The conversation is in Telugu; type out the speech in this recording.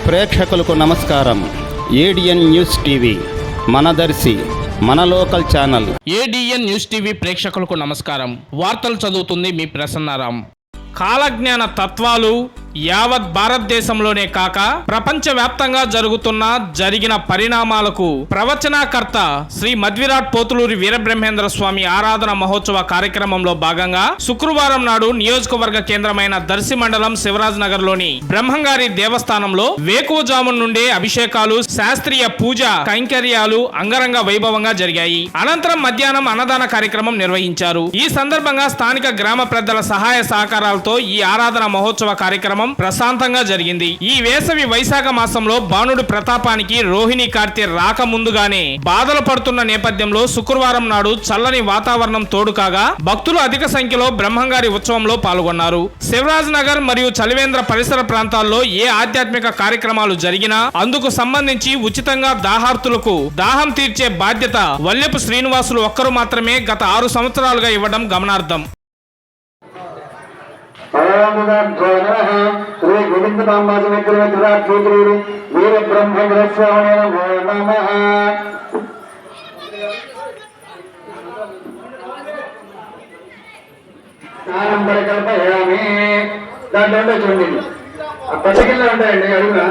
ప్రేక్షకులకు నమస్కారం. ఏడిఎన్ న్యూస్ టీవీ మనదర్శి మన local channel. ADN news TV ప్రేక్షకులకు నమస్కారం. వార్తలు చదువుతుంది మీ ప్రసన్నారాం. కాలజ్ఞాన తత్వాలు యావత్ భారతదేశంలోనే కాక ప్రపంచవ్యాప్తంగా జరిగిన పరిణామాలకు ప్రవచనకర్త శ్రీ మధ్విరాట్ పోతులూరి వీరబ్రహ్మేంద్ర స్వామి ఆరాధన మహోత్సవ కార్యక్రమంలో భాగంగా శుక్రవారం నాడు నియోజకవర్గ కేంద్రమైన దర్శి మండలం శివరాజ్ నగర్ లోని బ్రహ్మంగారి దేవస్థానంలో వేకువజామున నుండే అభిషేకాలు, శాస్త్రీయ పూజ కైంకర్యాలు అంగరంగ వైభవంగా జరిగాయి. అనంతరం మధ్యాహ్నం అన్నదాన కార్యక్రమం నిర్వహించారు. ఈ సందర్భంగా స్థానిక గ్రామ పెద్దల సహాయ సహకారాలతో ఈ ఆరాధన మహోత్సవ కార్యక్రమం ప్రశాంతంగా జరిగింది. ఈ వేసవి వైశాఖ మాసంలో బాణుడి ప్రతాపానికి రోహిణి కార్తె రాక ముందుగానే బాధలు పడుతున్న నేపథ్యంలో శుక్రవారం నాడు చల్లని వాతావరణం తోడు కాగా భక్తులు అధిక సంఖ్యలో బ్రహ్మంగారి ఉత్సవంలో పాల్గొన్నారు. శివరాజ్ నగర్ మరియు చలివేంద్ర పరిసర ప్రాంతాల్లో ఏ ఆధ్యాత్మిక కార్యక్రమాలు జరిగినా అందుకు సంబంధించి ఉచితంగా దాహార్తులకు దాహం తీర్చే బాధ్యత వల్లెపు శ్రీనివాసులు ఒక్కరు మాత్రమే గత 6 సంవత్సరాలుగా ఇవ్వడం గమనార్థం. శ్రీ గోవింద వీర బ్రహ్మేంద్ర స్వామి నమః. స్నానం పరికల్పయామి. దాంట్లో చూడండి ఆ పచ్చగిళ్ళు ఉంటాయండి అడుగునా